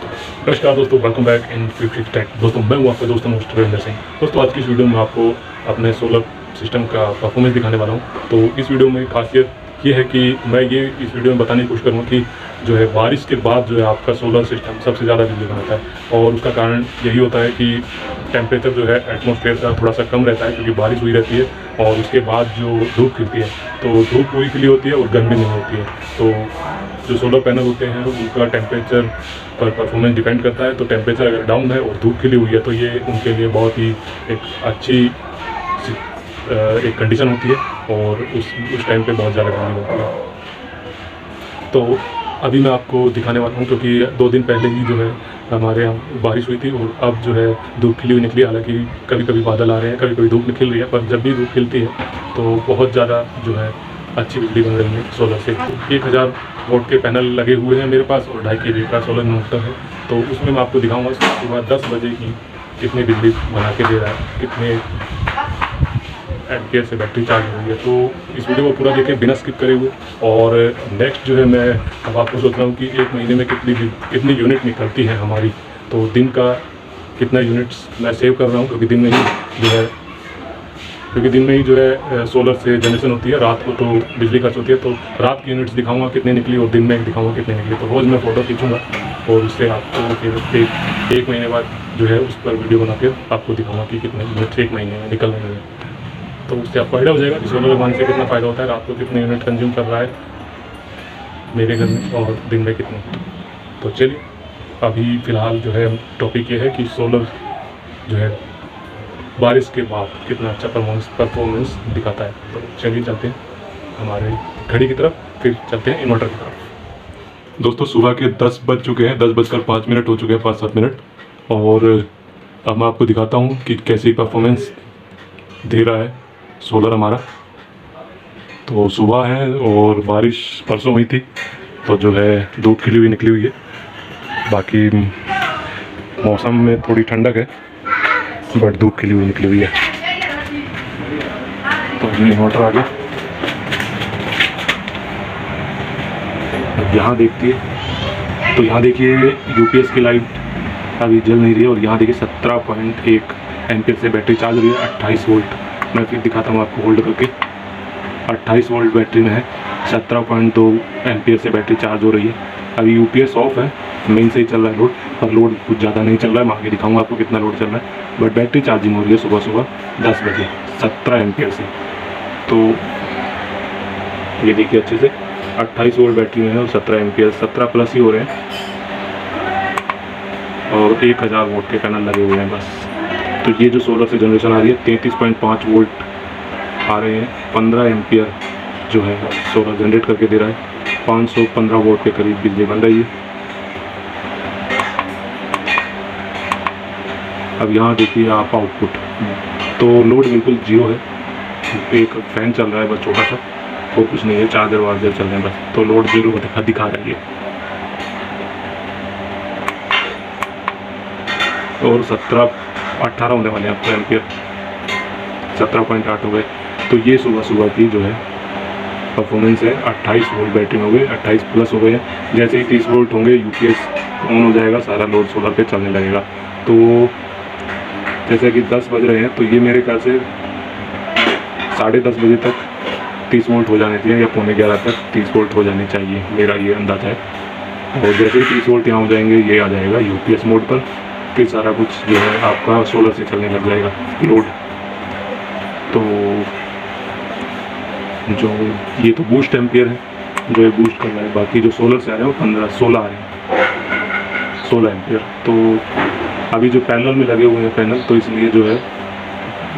नमस्कार दोस्तों, welcome back in Future Tech. दोस्तों मैं हूं आपका दोस्त मोस्ट रविंदर सिंह। दोस्तों आज की इस वीडियो में आपको अपने सोलर सिस्टम का परफॉर्मेंस दिखाने वाला हूं। तो इस वीडियो में खासियत ये है कि मैं ये इस वीडियो में बताने की कोशिश करूँगा कि जो है बारिश के बाद जो है आपका सोलर सिस्टम सबसे ज़्यादा बिजली बनाता है, और उसका कारण यही होता है कि टेम्परेचर जो है एटमॉस्फेयर का थोड़ा सा कम रहता है, क्योंकि बारिश हुई रहती है और उसके बाद जो धूप खिलती है तो धूप पूरी खिली होती है और गर्मी नहीं होती है। तो जो सोलर पैनल होते हैं उनका टेम्परेचर पर परफॉर्मेंस डिपेंड करता है। तो टेम्परेचर अगर डाउन है और धूप खिली हुई है तो ये उनके लिए बहुत ही एक अच्छी एक कंडीशन होती है, और उस टाइम पे बहुत ज़्यादा गर्मी होती है। तो अभी मैं आपको दिखाने वाला हूँ, क्योंकि 2 दिन पहले ही जो है हमारे यहाँ बारिश हुई थी और अब जो है धूप खिली हुई निकली। हालांकि कभी कभी बादल आ रहे हैं, कभी कभी धूप निकल रही है, पर जब भी धूप खिलती है तो बहुत ज़्यादा जो है अच्छी बिजली बन रही है सोलर से। 1000 वोल्ट के पैनल लगे हुए हैं मेरे पास और 2.5 kW का सोलर इन्वर्टर है। तो उसमें मैं आपको दिखाऊंगा सुबह 10 बजे की कितनी बिजली बना के दे रहा है, कितने एम्पियर से बैटरी चार्ज हो रही है। तो इस वीडियो को पूरा देखें बिना स्किप करे हुए। और नेक्स्ट जो है मैं अब आपको सोच रहा हूँ कि 1 महीने में कितनी यूनिट निकलती है हमारी। तो दिन का कितना यूनिट्स मैं सेव कर रहा हूँ, क्योंकि दिन में ही जो है सोलर से जनरेशन होती है, रात को तो बिजली खर्च होती है। तो रात की यूनिट्स दिखाऊंगा कितनी निकली और दिन में दिखाऊंगा कितनी निकली। तो रोज़ मैं फ़ोटो खींचूँगा और उससे आपको फिर एक महीने बाद जो है उस पर वीडियो बना के आपको दिखाऊंगा कि कितने यूनिट्स 1 महीने में निकल रहे हैं। तो उससे आपको आइडिया हो जाएगा कि सोलर लगवाने से कितना फ़ायदा होता है, रात को कितने यूनिट कंज्यूम कर रहा है मेरे घर में और दिन में कितने। तो चलिए अभी फ़िलहाल जो है टॉपिक ये है कि सोलर जो है बारिश के बाद कितना अच्छा परफॉर्मेंस दिखाता है। तो चलिए चलते हैं हमारे घड़ी की तरफ, फिर चलते हैं इन्वर्टर की तरफ। दोस्तों सुबह के 10 बज चुके हैं, 10:05 हो चुके हैं, 5-7 मिनट। और अब मैं आपको दिखाता हूँ कि कैसी परफॉर्मेंस दे रहा है सोलर हमारा। तो सुबह है और बारिश परसों हुई थी, तो जो है धूप खिली हुई निकली हुई है। बाकी मौसम में थोड़ी ठंडक है, बट धूप खिली हुई निकली हुई है। तो इन्वर्टर आ गया। यहाँ देखिए, तो यहाँ देखिए यूपीएस की लाइट अभी जल नहीं रही है, और यहाँ देखिए 17.1 एम्पियर से बैटरी चार्ज हो रही है। 28 वोल्ट मैं फिर दिखाता हूँ आपको होल्ड करके। 28 वोल्ट बैटरी में है, 17.2 एम्पियर से बैटरी चार्ज हो रही है। अभी यूपीएस ऑफ है, मेन से ही चल रहा है लोड, पर लोड कुछ ज़्यादा नहीं चल रहा है। मैं आगे दिखाऊंगा आपको कितना लोड चल रहा है, बट बैटरी चार्जिंग हो रही है सुबह सुबह 10 बजे 17 एम्पियर से। तो ये देखिए अच्छे से 28 वोल्ट बैटरी में है और 17 एम्पियर, 17 प्लस ही हो रहे हैं। और 1000 वोल्ट के पैनल लगे हुए हैं बस। तो ये जो सोलर से जनरेशन आ रही है 33.5 वोल्ट आ रहे हैं। 15 एम्पियर जो है सोलर जनरेट करके दे रहा है। 515 वोल्ट के करीब बिजली बन रही है। अब यहाँ देखिए आप आउटपुट, तो लोड बिल्कुल जीरो है। एक फैन चल रहा है बस छोटा सा, और कुछ नहीं है, चार्जर वार्जर चल रहे हैं बस। तो लोड जीरो दिखा रही है। और 18 होने वाले हैं आपको एम्पियर, 17.8 हो गए। तो ये सुबह सुबह की जो है परफॉर्मेंस है। 28 वोल्ट बैटरी में हो गए, 28 प्लस हो गए हैं। जैसे ही 30 वोल्ट होंगे यूपीएस ऑन हो जाएगा, सारा लोड सोलर पे चलने लगेगा। तो जैसे कि 10 बज रहे हैं, तो ये मेरे ख्याल से 10:30 बजे तक 30 वोल्ट हो जाने चाहिए, या 11:15 तक 30 वोल्ट हो जाने चाहिए, मेरा ये अंदाज़ा है। और जैसे ही 30 वोल्ट यहाँ हो जाएंगे, ये आ जाएगा यूपीएस मोड पर, फिर सारा कुछ जो है आपका सोलर से चलने लग जाएगा लोड। तो जो ये तो बूस्ट एम्पियर है जो ये बूस्ट कर रहा है। बाकी जो सोलर से आ रहे हैं वो 16 आ रहे हैं, 16 एम्पियर। तो अभी जो पैनल में लगे हुए हैं पैनल, तो इसलिए जो है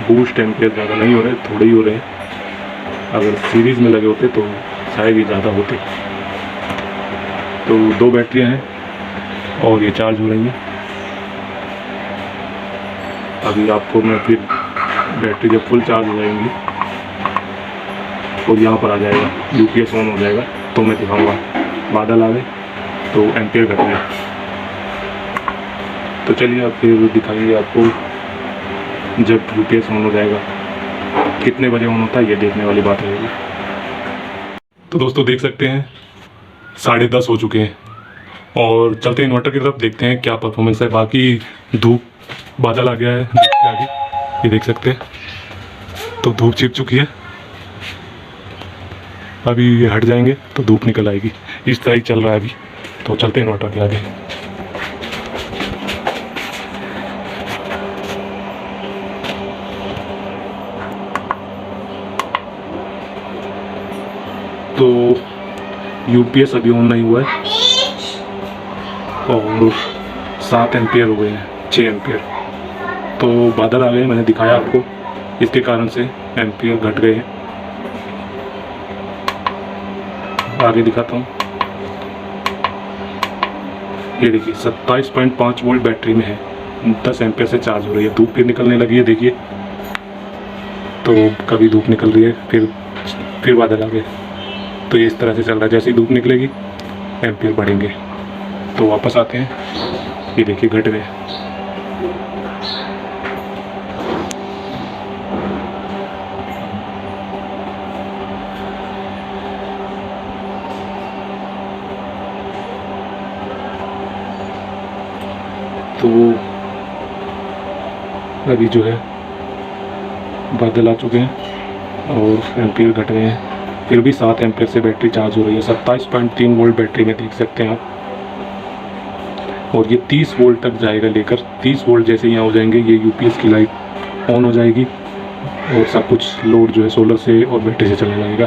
बूस्ट एम्पियर ज़्यादा नहीं हो रहे, थोड़े ही हो रहे हैं। अगर सीरीज़ में लगे होते तो शायद ये ज़्यादा होते। तो 2 बैटरियाँ हैं और ये चार्ज हो रही हैं। अभी आपको मैं फिर बैटरी जब फुल चार्ज हो जाएंगी और यहाँ पर आ जाएगा यूपीएस ऑन हो जाएगा, तो मैं दिखाऊंगा। बादल आ गए तो एम्पियर घट गए। तो चलिए अब फिर दिखाएंगे आपको जब यूपीएस ऑन हो जाएगा। कितने बजे ऑन होता है ये देखने वाली बात रहेगी। तो दोस्तों देख सकते हैं 10:30 हो चुके हैं और चलते हैं इन्वर्टर की तरफ, देखते हैं क्या परफॉर्मेंस है। बाकी धूप बादल आ गया है धूप के आगे, ये देख सकते हैं, तो धूप छिप चुकी है। अभी ये हट जाएंगे तो धूप निकल आएगी, इस तरह ही चल रहा है अभी। तो चलते हैं इन्वर्टर के आगे। तो यूपीएस अभी ऑन नहीं हुआ है और 7 एम्पियर हो गए हैं, 6 एम्पियर। तो बादल आ गए, मैंने दिखाया आपको, इसके कारण से एम्पियर घट गए हैं। आगे दिखाता हूँ, ये देखिए 27.5 वोल्ट बैटरी में है, 10 एम्पियर से चार्ज हो रही है। धूप फिर निकलने लगी है, देखिए, तो कभी धूप निकल रही है, फिर बादल आ गए। तो ये इस तरह से चल रहा है, जैसे ही धूप निकलेगी एम्पियर बढ़ेंगे। तो वापस आते हैं, ये देखिए घट गए। तो अभी जो है बादल आ चुके हैं और एम्पियर घट गए हैं, फिर भी 7 एम्पियर से बैटरी चार्ज हो रही है। 27.3 वोल्ट बैटरी में देख सकते हैं आप, और ये 30 वोल्ट तक जाएगा लेकर। 30 वोल्ट जैसे यहाँ हो जाएंगे, ये यूपीएस की लाइट ऑन हो जाएगी और सब कुछ लोड जो है सोलर से और बैटरी से चलने लगेगा।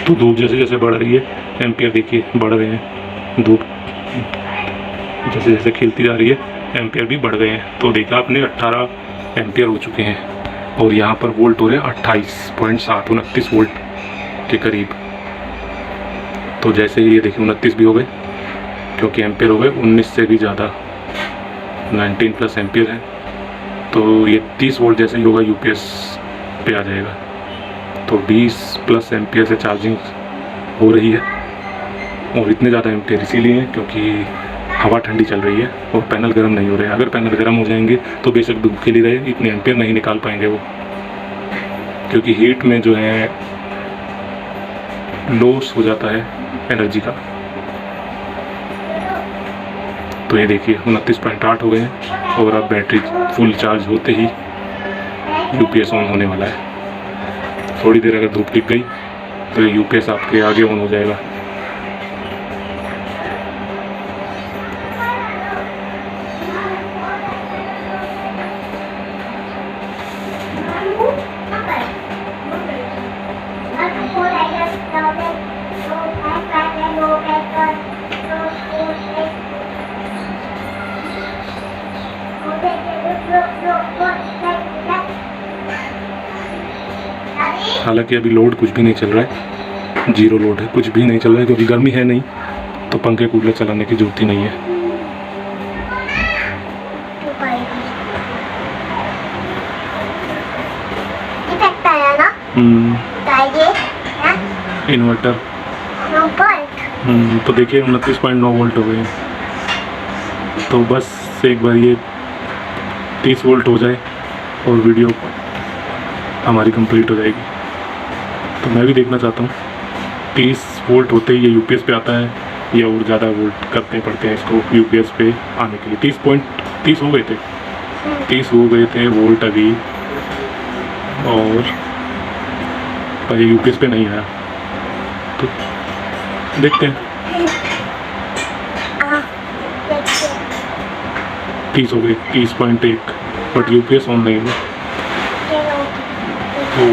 तो धूप जैसे जैसे बढ़ रही है, एम्पियर देखिए बढ़ रहे हैं, धूप जैसे जैसे खिलती जा रही है एम्पियर भी बढ़ गए हैं। तो देखा आपने 18 एम्पियर हो चुके हैं, और यहाँ पर वोल्ट हो रहे हैं 28.7, 29 वोल्ट के करीब। तो जैसे ये देखिए 29 भी हो गए, क्योंकि एम्पियर हो गए 19 से भी ज़्यादा, 19 प्लस एम्पियर है। तो ये 30 वोल्ट जैसे ही होगा यूपीएस पे आ जाएगा। तो 20 प्लस एम्पियर से चार्जिंग हो रही है, और इतने ज़्यादा एम्पियर इसीलिए हैं क्योंकि हवा ठंडी चल रही है और पैनल गर्म नहीं हो रहे हैं। अगर पैनल गर्म हो जाएंगे तो बेशक धूप खिली रहे, इतने एम्पियर नहीं निकाल पाएंगे वो, क्योंकि हीट में जो है लॉस हो जाता है एनर्जी का। तो ये देखिए 29.8 हो गए हैं, और अब बैटरी फुल चार्ज होते ही यूपीएस ऑन होने वाला है। थोड़ी देर अगर धूप टिक गई तो ये यूपीएस आपके आगे ऑन हो जाएगा। हालांकि अभी लोड कुछ भी नहीं चल रहा है, जीरो लोड है, कुछ भी नहीं चल रहा है, क्योंकि गर्मी है नहीं, तो पंखे कूलर चलाने की जरूरत ही नहीं है। इन्वर्टर तो देखिए 29.9 वोल्ट हो गए हैं। तो बस एक बार ये 30 वोल्ट हो जाए और वीडियो हमारी कंप्लीट हो जाएगी। तो मैं भी देखना चाहता हूँ 30 वोल्ट होते ही ये यूपीएस पे आता है या और ज़्यादा वोल्ट करते पड़ते हैं इसको यूपीएस पे आने के लिए। 30 हो गए थे, 30 हो गए थे वोल्ट अभी, और पर ये यूपीएस पे नहीं आया। तो देखते हैं, 30 हो गए, 30.1, बट यूपीएस ऑन नहीं हुआ। तो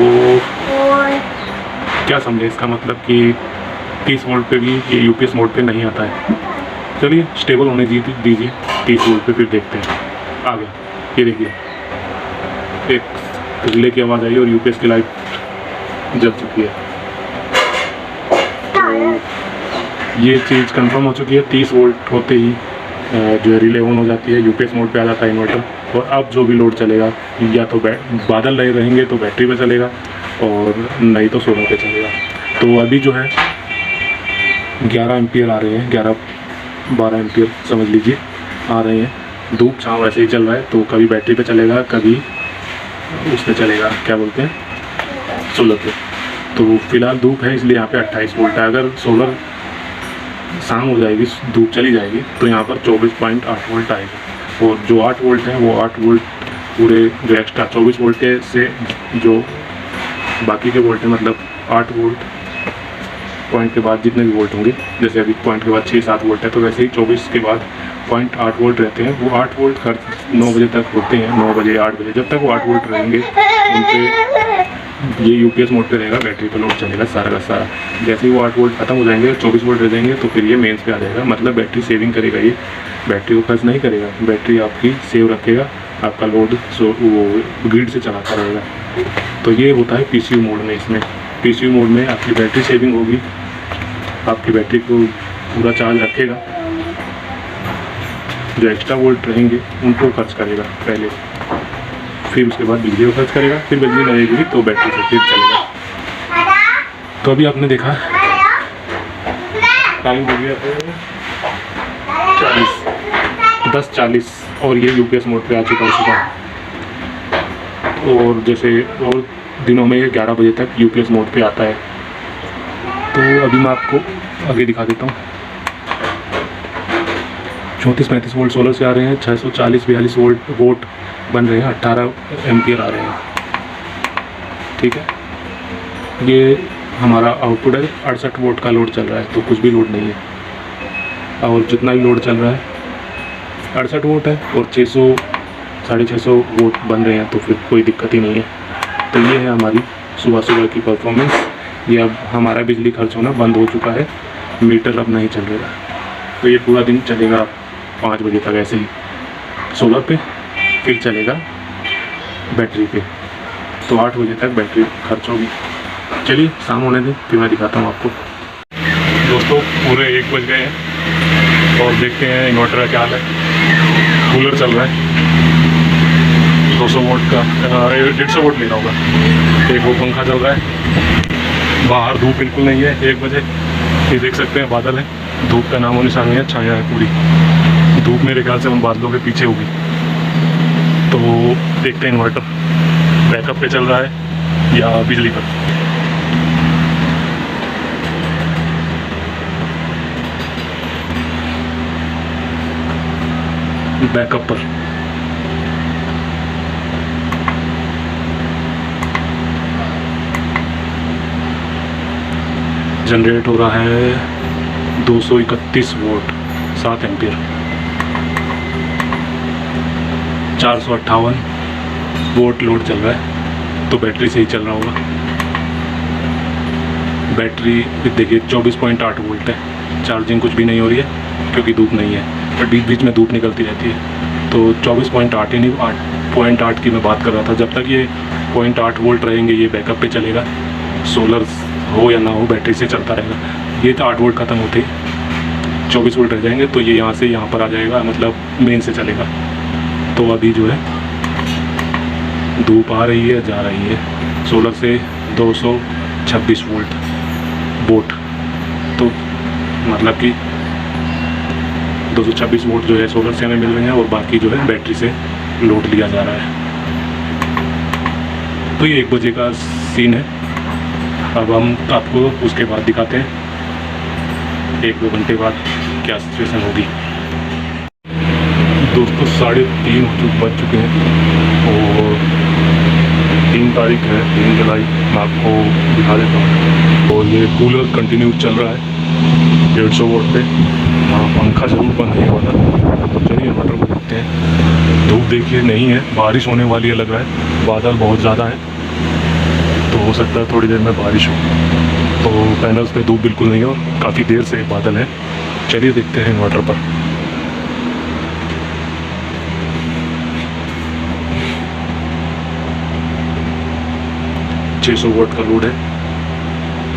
क्या समझे इसका मतलब कि 30 वोल्ट पे भी ये यूपीएस मोड पे नहीं आता है। चलिए स्टेबल होने दीजिए 30 वोल्ट पे, फिर देखते हैं। आ गया, ये देखिए एक रिले की आवाज़ आई और यूपीएस की लाइट जल चुकी है। तो ये चीज़ कंफर्म हो चुकी है, 30 वोल्ट होते ही जो है रिले ऑन हो जाती है, यूपीएस मोड पे आ जाता है इन्वर्टर। और अब जो भी लोड चलेगा, या तो बादल रहेंगे तो बैटरी पे चलेगा, और नहीं तो सोलर पे चलेगा। तो अभी जो है 11 एम्पियर आ रहे हैं, 11-12 एम्पियर समझ लीजिए आ रहे हैं। धूप छाँव वैसे ही चल रहा है, तो कभी बैटरी पे चलेगा, कभी उस पर चलेगा, क्या बोलते हैं, सोलर पे। तो फिलहाल धूप है इसलिए यहाँ पे 28 वोल्ट है। अगर सोलर शाम हो जाएगी, धूप चली जाएगी, तो यहाँ पर 24.8 वोल्ट आएगा। और जो 8 वोल्ट है वो 8 वोल्ट पूरे जो एक्स्ट्रा 24 वोल्ट के से जो बाकी के वोल्ट है, मतलब 8 वोल्ट पॉइंट के बाद जितने भी वोल्ट होंगे, जैसे अभी पॉइंट के बाद 6-7 वोल्ट है, तो वैसे ही 24 के बाद 0.8 वोल्ट रहते हैं। वो 8 वोल्ट हर 9 बजे तक होते हैं, 9 बजे 8 बजे, जब तक वो 8 वोल्ट रहेंगे उन पे ये यूपीएस मोड पे रहेगा, बैटरी पर लोड चलेगा सारा का सारा। जैसे ही वो 8 वोल्ट खत्म हो जाएंगे, 24 वोल्ट रह जाएंगे, तो फिर ये मेंस पे आ जाएगा। मतलब बैटरी सेविंग करेगा, ये बैटरी को खर्च नहीं करेगा, बैटरी आपकी सेव रखेगा, आपका लोड वो ग्रिड से चलाता रहेगा। तो ये होता है पीसीयू मोड में। इसमें पीसीयू मोड में आपकी बैटरी सेविंग होगी, आपकी बैटरी को पूरा चार्ज रखेगा, जो एक्स्ट्रा वोल्ट रहेंगे उनको खर्च करेगा पहले, फिर उसके बाद बिजली को खर्च करेगा, फिर बिजली लगेगी तो बैटरी से फिर चलेगा। तो अभी आपने देखा टाइम हो गया है 10:40 और ये यूपीएस मोड पे आ चुका है सुबह। और जैसे और दिनों में ये 11 बजे तक यूपीएस मोड पे आता है। तो अभी मैं आपको आगे दिखा देता हूँ। 34-35 वोल्ट सोलर से आ रहे हैं, 640-42 वोल्ट बन रहे हैं, 18 एम्पियर आ रहे हैं। ठीक है, ये हमारा आउटपुट है। 68 वोल्ट का लोड चल रहा है, तो कुछ भी लोड नहीं है। और जितना भी लोड चल रहा है 68 वोल्ट है, और 600-650 वोल्ट बन रहे हैं, तो फिर कोई दिक्कत ही नहीं है। तो ये है हमारी सुबह सुबह की परफॉर्मेंस। ये अब हमारा बिजली खर्च होना बंद हो चुका है, मीटर अब नहीं चल रहा। तो ये पूरा दिन चलेगा 5 बजे तक ऐसे ही सोलर पे, फिर चलेगा बैटरी पे, तो 8 बजे तक बैटरी खर्च होगी। चलिए शाम होने दें, फिर मैं दिखाता हूँ आपको। दोस्तों पूरे 1 बज गए हैं और देखते हैं इन्वर्टर का क्या हाल है। कूलर चल रहा है 200 वोल्ट का, 150 वोल्ट लेना होगा। एक वो पंखा चल रहा है, बाहर धूप बिल्कुल नहीं है 1 बजे। ये देख सकते हैं बादल है, धूप का नामो निशान नहीं है, छाया है पूरी। धूप मेरे ख्याल से उन बादलों के पीछे होगी। तो देखते हैं इन्वर्टर बैकअप पे चल रहा है या बिजली पर। बैकअप पर जनरेट हो रहा है 231 वोल्ट 7 एम्पियर, 458 वोल्ट लोड चल रहा है, तो बैटरी से ही चल रहा होगा। बैटरी देखिए 24.8 वोल्ट है, चार्जिंग कुछ भी नहीं हो रही है क्योंकि धूप नहीं है, पर बीच बीच में धूप निकलती रहती है। तो 24.8 ही नहीं, 8.8 की मैं बात कर रहा था। जब तक ये 0.8 वोल्ट रहेंगे ये बैकअप पे चलेगा, सोलर हो या ना हो बैटरी से चलता रहेगा। ये 8 वोल्ट ख़त्म होते 24 वोल्ट रह जाएंगे, तो ये यहाँ से यहाँ पर आ जाएगा, मतलब मेन से चलेगा। तो अभी जो है धूप आ रही है जा रही है, सोलर से 226 वोल्ट, तो मतलब कि 226 वोल्ट जो है सोलर से हमें मिल रहे हैं, और बाकी जो है बैटरी से लोड लिया जा रहा है। तो ये 1 बजे का सीन है। अब हम आपको उसके बाद दिखाते हैं 1-2 घंटे बाद क्या सिचुएशन होगी। दोस्तों 3:30 बज चुके हैं और 3 तारीख है, 3 जुलाई। मैं आपको दिखा देता हूँ। तो ये कूलर कंटिन्यू चल रहा है 150 वोल्ट पे। हाँ, पंखा जरूर बंद नहीं वाला। तो चलिए इन्वर्टर को देखते हैं। धूप देखिए नहीं है, बारिश होने वाली है लग रहा है, बादल बहुत ज़्यादा है, तो हो सकता है थोड़ी देर में बारिश हो। तो पैनल्स पे धूप बिल्कुल नहीं है और काफ़ी देर से बादल है। चलिए देखते हैं इन्वर्टर पर। $600 वोल्ट का लोड है,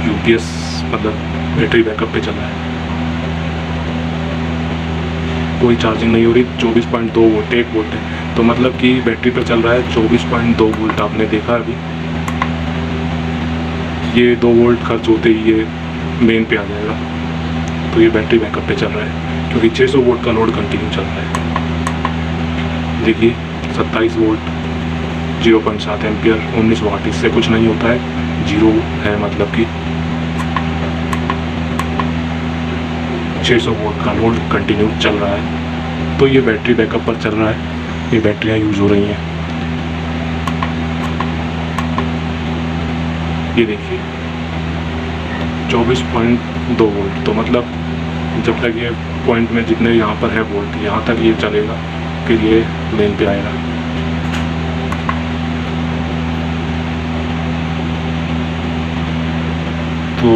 यूपीएस मतलब बैटरी बैकअप पे चल रहा है, कोई चार्जिंग नहीं हो रही। 24.2 वोल्ट 1 वोल्ट है, तो मतलब कि बैटरी पर चल रहा है 24.2 वोल्ट। आपने देखा अभी ये 2 वोल्ट खर्च होते ही ये मेन पे आ जाएगा, तो ये बैटरी बैकअप पे चल रहा है क्योंकि 600 वोल्ट का लोड कंटिन्यू चल रहा है। देखिए 27 वोल्ट 0.7 एम्पियर 19 वाट, इससे कुछ नहीं होता है, जीरो है, मतलब कि 600 वोल्ट का लोड कंटिन्यू चल रहा है। तो ये बैटरी बैकअप पर चल रहा है, ये बैटरियाँ यूज़ हो रही हैं। ये देखिए 24.2 वोल्ट, तो मतलब जब तक ये पॉइंट में जितने यहाँ पर है वोल्ट यहाँ तक ये चलेगा, फिर ये मेन पे आएगा। तो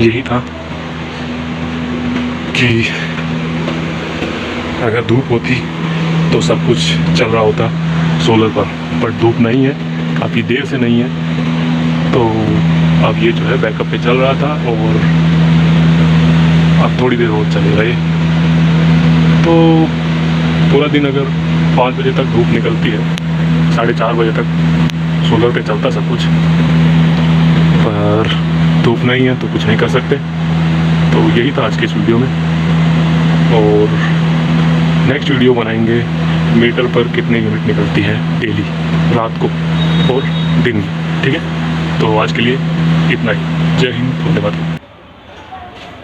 यही था कि अगर धूप होती तो सब कुछ चल रहा होता सोलर पर धूप नहीं है, काफ़ी देर से नहीं है, तो अब ये जो है बैकअप पे चल रहा था और अब थोड़ी देर और चलेगा ये। तो पूरा दिन अगर 5 बजे तक धूप निकलती है, 4:30 बजे तक सोलर पे चलता सब कुछ, पर धूप नहीं है तो कुछ नहीं कर सकते। तो यही था आज के इस वीडियो में, और नेक्स्ट वीडियो बनाएंगे मीटर पर कितने यूनिट निकलती है डेली, रात को और दिन में, ठीक है। तो आज के लिए इतना ही। जय हिंद, धन्यवाद।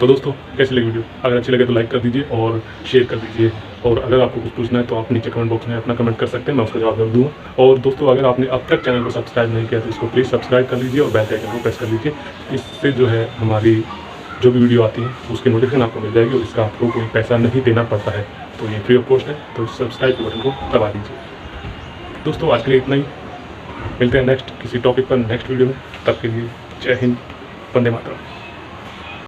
तो दोस्तों कैसी लगी वीडियो? अगर अच्छी लगे तो लाइक कर दीजिए और शेयर कर दीजिए, और अगर आपको कुछ पूछना है तो आप नीचे कमेंट बॉक्स में अपना कमेंट कर सकते हैं, मैं उसका जवाब जरूर दूँगा। और दोस्तों अगर आपने अब तक चैनल को सब्सक्राइब नहीं किया तो इसको प्लीज़ सब्सक्राइब कर लीजिए और बेल आइकन को प्रेस कर लीजिए। इससे जो है हमारी जो भी वीडियो आती है उसकी नोटिफिकेशन आपको मिल जाएगी और इसका आपको कोई पैसा नहीं देना पड़ता है। तो ये फ्री ऑफ कॉस्ट है, तो सब्सक्राइब के बटन को दबा दीजिए। दोस्तों आज के लिए इतना ही, मिलते हैं नेक्स्ट किसी टॉपिक पर नेक्स्ट वीडियो में। तब के लिए जय हिंद, वंदे मातरम।